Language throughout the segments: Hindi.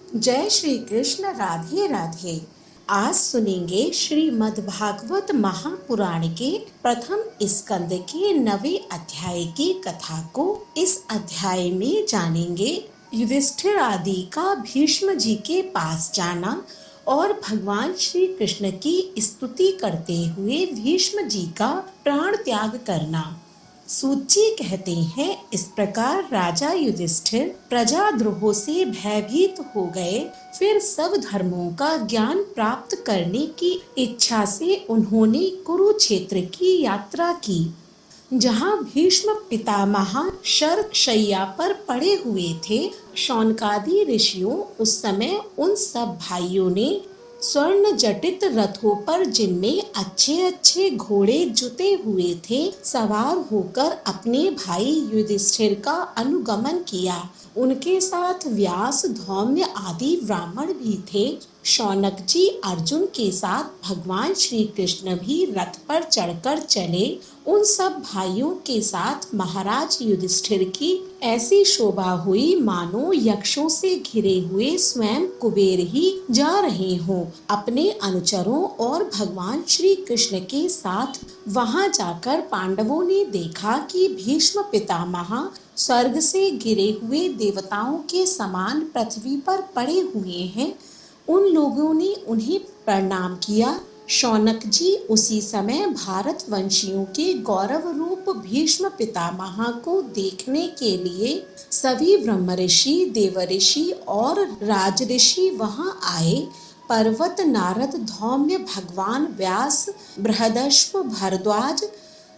जय श्री कृष्ण। राधे राधे। आज सुनेंगे श्रीमद् भागवत महापुराण के प्रथम स्कंद के 9वें अध्याय की कथा को। इस अध्याय में जानेंगे युधिष्ठिर आदि का भीष्म जी के पास जाना और भगवान श्री कृष्ण की स्तुति करते हुए भीष्म जी का प्राण त्याग करना। सूची कहते हैं, इस प्रकार राजा युधिष्ठिर प्रजाद्रोह से भयभीत हो गए। फिर सब धर्मों का ज्ञान प्राप्त करने की इच्छा से उन्होंने कुरुक्षेत्र की यात्रा की, जहाँ भीष्म पितामह शरशय्या पर पड़े हुए थे। शौनकादि ऋषियों उस समय उन सब भाइयों ने स्वर्ण जटित रथों पर, जिनमें अच्छे अच्छे घोड़े जुते हुए थे, सवार होकर अपने भाई युधिष्ठिर का अनुगमन किया। उनके साथ व्यास, धौम्य आदि ब्राह्मण भी थे। शौनक जी अर्जुन के साथ भगवान श्री कृष्ण भी रथ पर चढ़कर चले। उन सब भाइयों के साथ महाराज युधिष्ठिर की ऐसी शोभा हुई मानो यक्षों से घिरे हुए स्वयं कुबेर ही जा रहे हों। अपने अनुचरों और भगवान श्री कृष्ण के साथ वहां जाकर पांडवों ने देखा कि भीष्म पितामह स्वर्ग से गिरे हुए देवताओं के समान पृथ्वी पर पड़े हुए हैं। उन लोगों ने उन्हें प्रणाम किया। शौनक जी उसी समय भारत वंशियों के गौरव रूप भीष्म पितामह को देखने के लिए सभी ब्रह्म ऋषि, देव ऋषि और राज ऋषि वहां आए। पर्वत, नारद, धौम्य, भगवान व्यास, बृहदश्व, भारद्वाज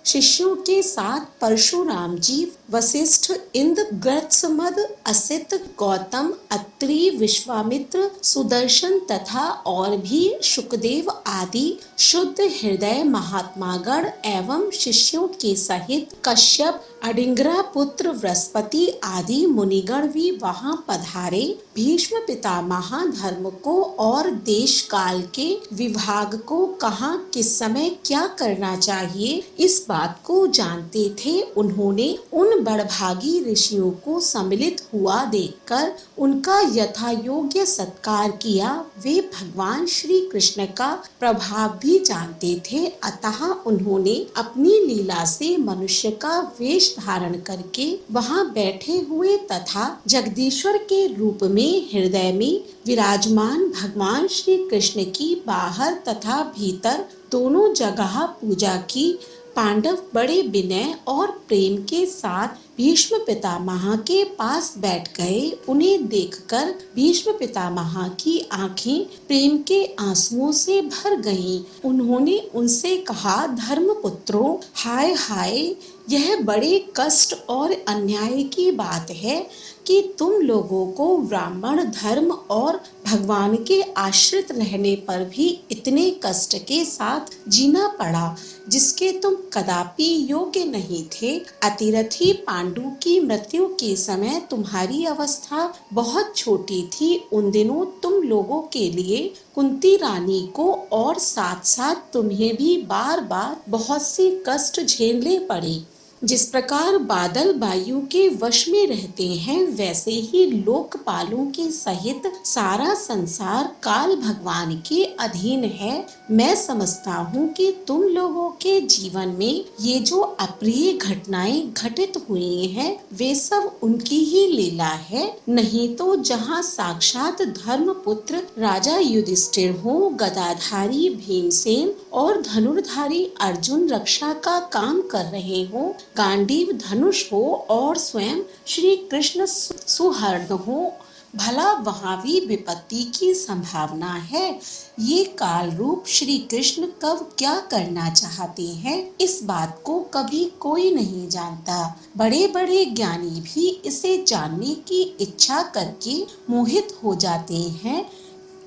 शिष्यों के साथ परशुराम जी, वशिष्ठ, इंद्र, गृत्समद, असित, गौतम, अत्रि, विश्वामित्र, सुदर्शन तथा और भी शुकदेव आदि शुद्ध हृदय महात्मागण एवं शिष्यों के सहित कश्यप, अडिंगरा पुत्र बृहस्पति आदि मुनिगण भी वहां पधारे। भीष्म पितामह धर्म को और देश काल के विभाग को, कहाँ किस समय क्या करना चाहिए, इस बात को जानते थे। उन्होंने उन बड़भागी ऋषियों को सम्मिलित हुआ देखकर उनका यथा योग्य सत्कार किया। वे भगवान श्री कृष्ण का प्रभाव भी जानते थे, अतः उन्होंने अपनी लीला से मनुष्य का वेश धारण करके वहां बैठे हुए तथा जगदीश्वर के रूप में हृदय में विराजमान भगवान श्री कृष्ण की बाहर तथा भीतर दोनों जगह पूजा की। पांडव बड़े विनय और प्रेम के साथ भीष्म पितामह के पास बैठ गए। उन्हें देखकर भीष्म पितामह की आंखें प्रेम के आंसुओं से भर गईं। उन्होंने उनसे कहा, धर्मपुत्रों, हाय हाय, यह बड़े कष्ट और अन्याय की बात है कि तुम लोगों को ब्राह्मण धर्म और भगवान के आश्रित रहने पर भी इतने कष्ट के साथ जीना पड़ा, जिसके तुम कदापि योग्य नहीं थे। अतिरथी पांडु की मृत्यु के समय तुम्हारी अवस्था बहुत छोटी थी। उन दिनों तुम लोगों के लिए कुंती रानी को और साथ साथ तुम्हें भी बार बार बहुत से कष्ट झेलने पड़े। जिस प्रकार बादल वायु के वश में रहते हैं, वैसे ही लोकपालों के सहित सारा संसार काल भगवान के अधीन है। मैं समझता हूँ कि तुम लोगों के जीवन में ये जो अप्रिय घटनाएं घटित हुई हैं, वे सब उनकी ही लीला है। नहीं तो जहाँ साक्षात धर्मपुत्र राजा युधिष्ठिर हो, गदाधारी भीमसेन और धनुर्धारी अर्जुन रक्षा का काम कर रहे हो, गांडीव धनुष हो और स्वयं श्री कृष्ण सुहृद हो, भला वहां भी विपत्ति की संभावना है। ये काल रूप श्री कृष्ण कब क्या करना चाहते हैं, इस बात को कभी कोई नहीं जानता। बड़े बड़े ज्ञानी भी इसे जानने की इच्छा करके मोहित हो जाते हैं।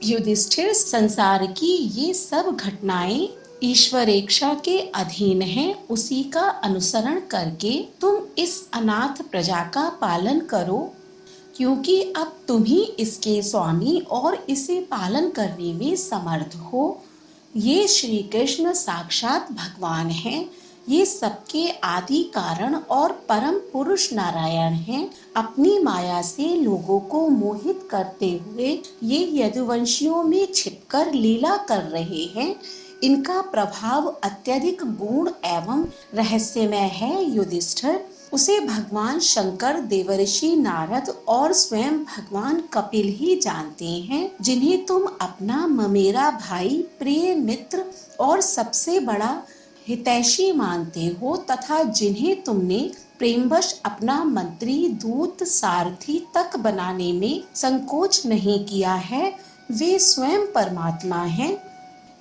युधिष्ठिर, संसार की ये सब घटनाएं ईश्वरेच्छा के अधीन है। उसी का अनुसरण करके तुम इस अनाथ प्रजा का पालन करो, क्योंकि अब तुम ही इसके स्वामी और इसे पालन करने में समर्थ हो। ये श्री कृष्ण साक्षात भगवान हैं। ये सबके आदि कारण और परम पुरुष नारायण हैं। अपनी माया से लोगों को मोहित करते हुए ये यदुवंशियों में छिपकर लीला कर रहे हैं। इनका प्रभाव अत्यधिक गूढ़ एवं रहस्यमय है युधिष्ठिर। उसे भगवान शंकर, देवर्षि नारद और स्वयं भगवान कपिल ही जानते हैं, जिन्हें तुम अपना ममेरा भाई, प्रिय मित्र और सबसे बड़ा हितैषी मानते हो तथा जिन्हें तुमने प्रेमवश अपना मंत्री, दूत, सारथी तक बनाने में संकोच नहीं किया है, वे स्वयं परमात्मा हैं।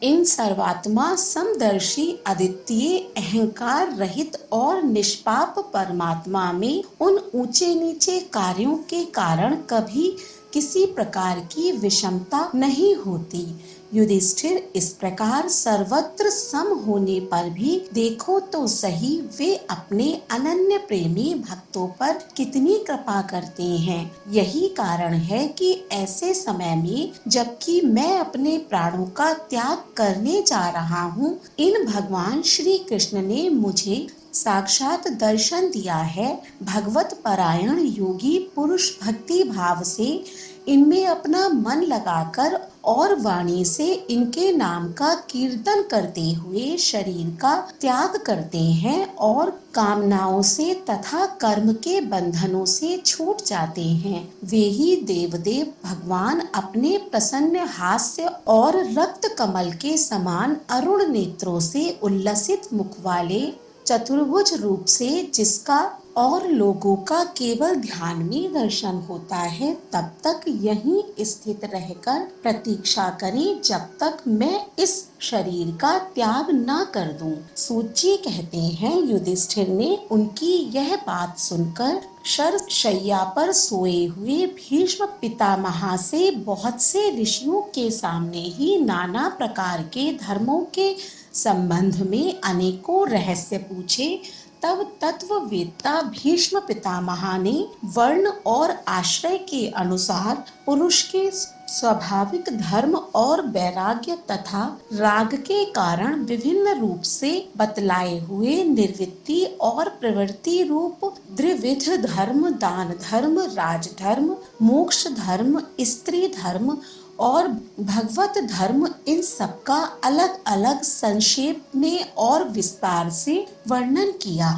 इन सर्वात्मा, समदर्शी, अद्वितीय, अहंकार रहित और निष्पाप परमात्मा में उन ऊंचे नीचे कार्यों के कारण कभी किसी प्रकार की विषमता नहीं होती। युधिष्ठिर, इस प्रकार सर्वत्र सम होने पर भी देखो तो सही वे अपने अनन्य प्रेमी भक्तों पर कितनी कृपा करते हैं। यही कारण है कि ऐसे समय में जबकि मैं अपने प्राणों का त्याग करने जा रहा हूँ, इन भगवान श्री कृष्ण ने मुझे साक्षात दर्शन दिया है। भगवत परायण योगी पुरुष भक्ति भाव से इनमें अपना मन लगाकर और वाणी से इनके नाम का कीर्तन करते हुए शरीर का त्याग करते हैं और कामनाओं से तथा कर्म के बंधनों से छूट जाते हैं। वे ही देवदेव भगवान अपने प्रसन्न हास्य और रक्त कमल के समान अरुण नेत्रों से उल्लसित मुख वाले चतुर्भुज रूप से जिसका और लोगों का केवल ध्यान में दर्शन होता है, तब तक यहीं स्थित रहकर प्रतीक्षा करें जब तक मैं इस शरीर का त्याग न कर दूं। सूत जी कहते हैं, युधिष्ठिर ने उनकी यह बात सुनकर शरशय्या पर सोए हुए भीष्म पितामह से बहुत से ऋषियों के सामने ही नाना प्रकार के धर्मों के संबंध में अनेकों रहस्य पूछे। तब तत्ववेत्ता भीष्म पितामह ने वर्ण और आश्रय के अनुसार पुरुष के स्वाभाविक धर्म और वैराग्य तथा राग के कारण विभिन्न रूप से बतलाए हुए निर्वृत्ति और प्रवृत्ति रूप द्विविध धर्म, दान धर्म, राजधर्म, मोक्ष धर्म, स्त्री धर्म और भगवत धर्म, इन सब का अलग अलग संक्षेप में और विस्तार से वर्णन किया।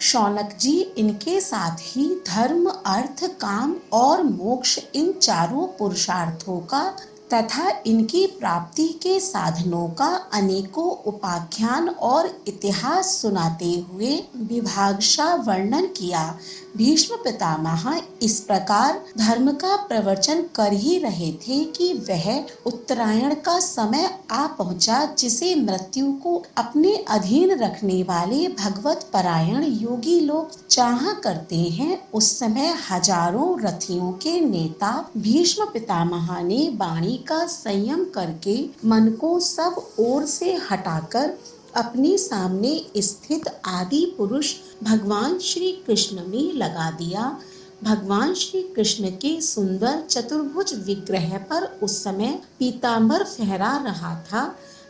शौनक जी इनके साथ ही धर्म, अर्थ, काम और मोक्ष, इन चारों पुरुषार्थों का तथा इनकी प्राप्ति के साधनों का अनेकों उपाख्यान और इतिहास सुनाते हुए विभागशः वर्णन किया। भीष्म पितामह इस प्रकार धर्म का प्रवचन कर ही रहे थे कि वह उत्तरायण का समय आ पहुंचा, जिसे मृत्यु को अपने अधीन रखने वाले भगवत परायण योगी लोग चाहा करते हैं। उस समय हजारों रथियों के नेता भीष्म पितामह ने वाणी का संयम करके मन को सब ओर से हटाकर अपने सामने स्थित आदि पुरुष भगवान श्री कृष्ण में लगा दिया। भगवान श्री कृष्ण के सुंदर चतुर्भुज विग्रह पर उस समय पीतांबर फहरा रहा था।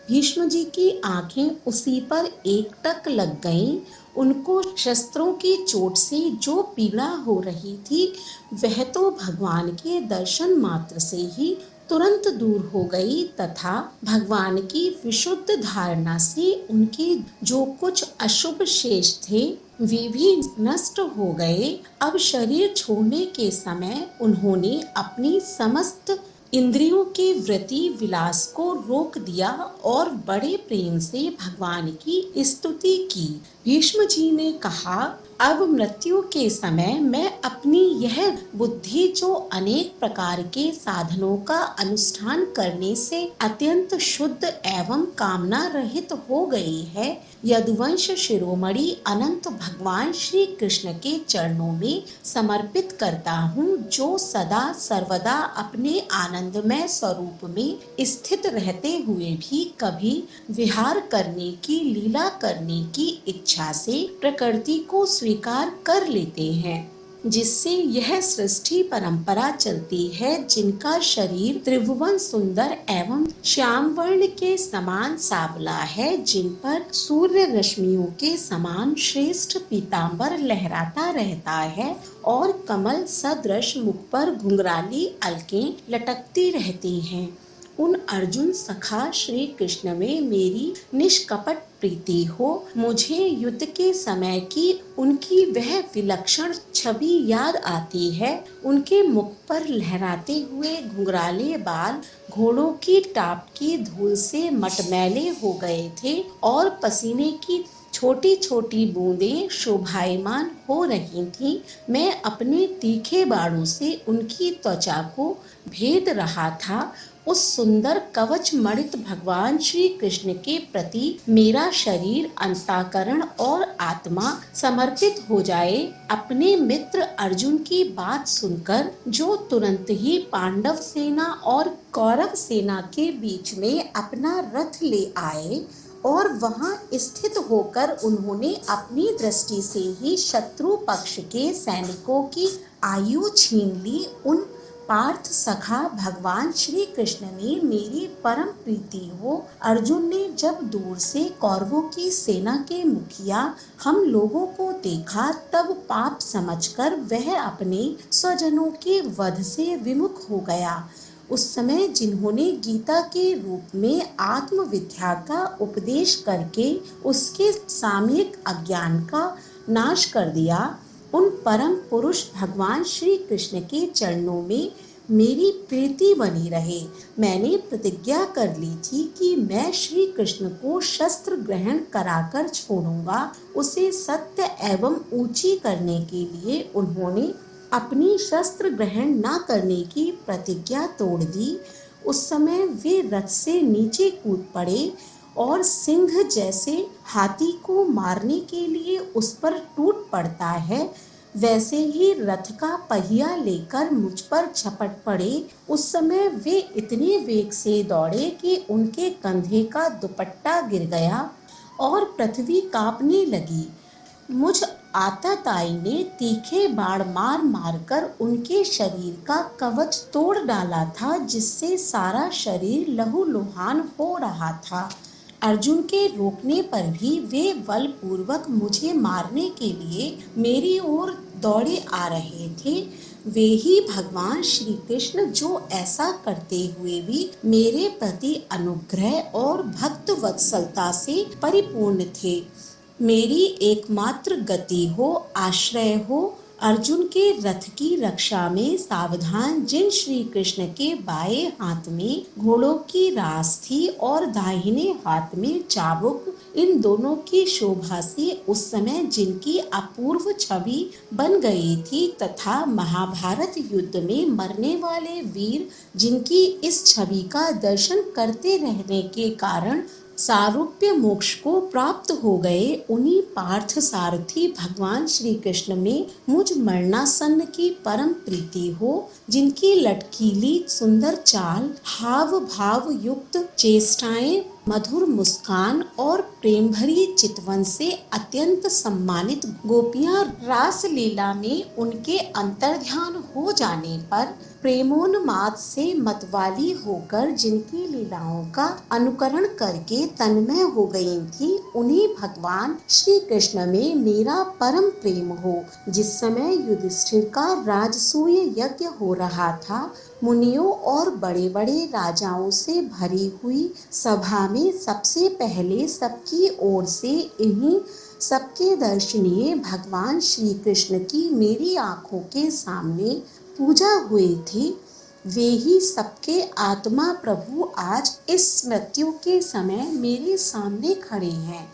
भीष्म जी की आंखें उसी पर एकटक लग गईं। उनको शस्त्रों की चोट से जो पीड़ा हो रही थी, वह तो भगवान के दर्शन मात्र से ही तुरंत दूर हो गई तथा भगवान की विशुद्ध धारणा से उनके जो कुछ अशुभ शेष थे वे भी नष्ट हो गए। अब शरीर छोड़ने के समय उन्होंने अपनी समस्त इंद्रियों के वृत्ति विलास को रोक दिया और बड़े प्रेम से भगवान की स्तुति की। भीष्म जी ने कहा, अब मृत्यु के समय मैं अपनी यह बुद्धि जो अनेक प्रकार के साधनों का अनुष्ठान करने से अत्यंत शुद्ध एवं कामना रहित हो गई है, यदुवंश शिरोमणि अनंत भगवान श्री कृष्ण के चरणों में समर्पित करता हूँ, जो सदा सर्वदा अपने आनंदमय स्वरूप में स्थित रहते हुए भी कभी विहार करने की, लीला करने की इच्छा से प्रकृति को स्वीकार कर लेते हैं। जिससे यह सृष्टि परंपरा चलती है, जिनका शरीर त्रिभुवन सुंदर एवं श्याम वर्ण के समान सावला है, जिन पर सूर्य रश्मियों के समान श्रेष्ठ पीतांबर लहराता रहता है और कमल सदृश मुख पर घुंघराली अलकें लटकती रहती हैं। उन अर्जुन सखा श्री कृष्ण में मेरी निष्कपट प्रीति हो। मुझे युद्ध के समय की उनकी वह विलक्षण छवि याद आती है। उनके मुख पर लहराते हुए घुंघराले बाल घोड़ों की टाप की धूल से मटमैले हो गए थे और पसीने की छोटी छोटी बूंदें शोभायमान हो रही थीं। मैं अपने तीखे बाणों से उनकी त्वचा को भेद रहा था। उस सुंदर कवच मणित भगवान श्री कृष्ण के प्रति मेरा शरीर, अंतःकरण और आत्मा समर्पित हो जाए। अपने मित्र अर्जुन की बात सुनकर जो तुरंत ही पांडव सेना और कौरव सेना के बीच में अपना रथ ले आए और वहां स्थित होकर उन्होंने अपनी दृष्टि से ही शत्रु पक्ष के सैनिकों की आयु छीन ली, उन पार्थ सखा भगवान श्री कृष्ण में मेरी परम प्रीति हो। अर्जुन ने जब दूर से कौरवों की सेना के मुखिया हम लोगों को देखा, तब पाप समझकर वह अपने स्वजनों के वध से विमुख हो गया। उस समय जिन्होंने गीता के रूप में आत्मविद्या का उपदेश करके उसके सामयिक अज्ञान का नाश कर दिया, उन परम पुरुष भगवान श्री कृष्ण के चरणों में मेरी प्रीति बनी रहे। मैंने प्रतिज्ञा कर ली थी कि मैं श्री कृष्ण को शस्त्र ग्रहण कराकर छोड़ूंगा। उसे सत्य एवं ऊंची करने के लिए उन्होंने अपनी शस्त्र ग्रहण न करने की प्रतिज्ञा तोड़ दी। उस समय वे रथ से नीचे कूद पड़े और सिंह जैसे हाथी को मारने के लिए उस पर टूट पड़ता है, वैसे ही रथ का पहिया लेकर मुझ पर झपट पड़े। उस समय वे इतने वेग से दौड़े कि उनके कंधे का दुपट्टा गिर गया और पृथ्वी कांपने लगी। मुझ आतताई ने तीखे बाण मार मारकर उनके शरीर का कवच तोड़ डाला था, जिससे सारा शरीर लहूलुहान हो रहा था। अर्जुन के रोकने पर भी वे बलपूर्वक मुझे मारने के लिए मेरी ओर दौड़े आ रहे थे। वे ही भगवान श्री कृष्ण जो ऐसा करते हुए भी मेरे प्रति अनुग्रह और भक्त वत्सलता से परिपूर्ण थे। मेरी एकमात्र गति हो, आश्रय हो। अर्जुन के रथ की रक्षा में सावधान जिन श्री कृष्ण के बाएं हाथ में घोड़ों की रास थी और दाहिने हाथ में चाबुक, इन दोनों की शोभा से उस समय जिनकी अपूर्व छवि बन गई थी, तथा महाभारत युद्ध में मरने वाले वीर जिनकी इस छवि का दर्शन करते रहने के कारण सारूप्य मोक्ष को प्राप्त हो गए, उन्हीं पार्थ सारथी भगवान श्री कृष्ण में मुझ मरणासन्न की परम प्रीति हो, जिनकी लटकीली सुंदर चाल, हाव भाव युक्त चेष्टाएं, मधुर मुस्कान और प्रेम भरी चितवन से अत्यंत सम्मानित गोपियां रास लीला में उनके अंतर्ध्यान हो जाने पर प्रेमोन्माद से मतवाली होकर जिनकी लीलाओं का अनुकरण करके तन्मय हो गई थी, उन्हीं भगवान श्री कृष्ण में मेरा परम प्रेम हो। जिस समय युधिष्ठिर का राजसूय यज्ञ हो रहा था, मुनियों और बड़े बड़े राजाओं से भरी हुई सभा में सबसे पहले सबकी ओर से इन्हीं सबके दर्शनीय भगवान श्री कृष्ण की मेरी आंखों के सामने पूजा हुई थी। वे ही सबके आत्मा प्रभु आज इस मृत्यु के समय मेरे सामने खड़े हैं।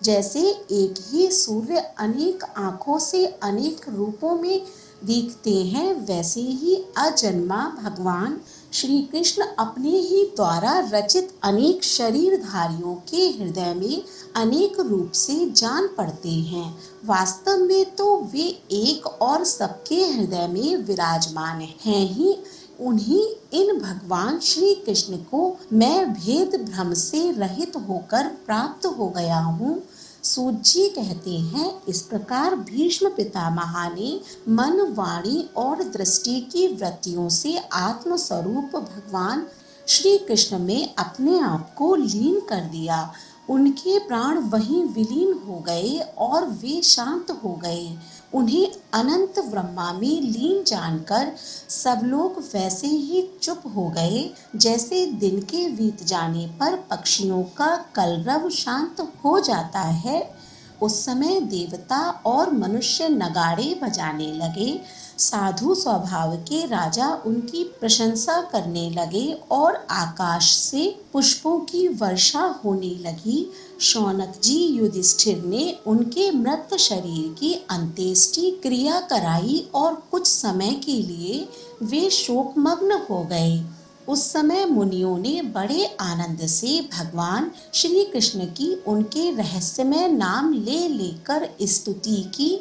जैसे एक ही सूर्य अनेक आंखों से अनेक रूपों में दिखते हैं, वैसे ही अजन्मा भगवान श्री कृष्ण अपने ही द्वारा रचित अनेक शरीरधारियों के हृदय में अनेक रूप से जान पड़ते हैं। वास्तव में तो वे एक और सबके हृदय में विराजमान हैं ही। उन्हीं इन भगवान श्री कृष्ण को मैं भेद भ्रम से रहित होकर प्राप्त हो गया हूँ। सूत जी कहते हैं, इस प्रकार भीष्म पितामह ने मन, वाणी और दृष्टि की वृत्तियों से आत्म स्वरूप भगवान श्री कृष्ण में अपने आप को लीन कर दिया। उनके प्राण वहीं विलीन हो गए और वे शांत हो गए। उन्हें अनंत ब्रह्मा में लीन जानकर सब लोग वैसे ही चुप हो गए, जैसे दिन के बीत जाने पर पक्षियों का कलरव शांत हो जाता है। उस समय देवता और मनुष्य नगाड़े बजाने लगे। साधु स्वभाव के राजा उनकी प्रशंसा करने लगे और आकाश से पुष्पों की वर्षा होने लगी। शौनक जी युधिष्ठिर ने उनके मृत शरीर की अंत्येष्टि क्रिया कराई और कुछ समय के लिए वे शोकमग्न हो गए। उस समय मुनियों ने बड़े आनंद से भगवान श्री कृष्ण की उनके रहस्यमय नाम ले लेकर स्तुति की।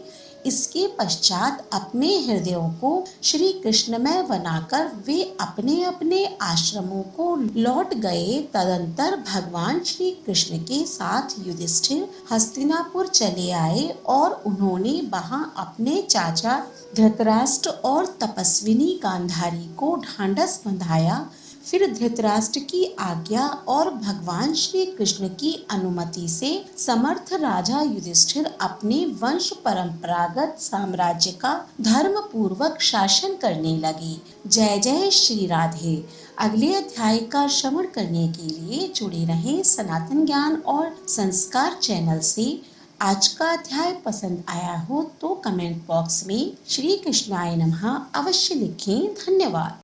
इसके पश्चात अपने हृदयों को श्री कृष्णमय बनाकर वे अपने अपने आश्रमों को लौट गए। तदंतर भगवान श्री कृष्ण के साथ युधिष्ठिर हस्तिनापुर चले आए और उन्होंने वहां अपने चाचा धृतराष्ट्र और तपस्विनी गांधारी को ढांढस बंधाया। फिर धृतराष्ट्र की आज्ञा और भगवान श्री कृष्ण की अनुमति से समर्थ राजा युधिष्ठिर अपने वंश परंपरागत साम्राज्य का धर्म पूर्वक शासन करने लगे। जय जय श्री राधे। अगले अध्याय का श्रवण करने के लिए जुड़े रहें सनातन ज्ञान और संस्कार चैनल से। आज का अध्याय पसंद आया हो तो कमेंट बॉक्स में श्री कृष्णाय नमः अवश्य लिखें। धन्यवाद।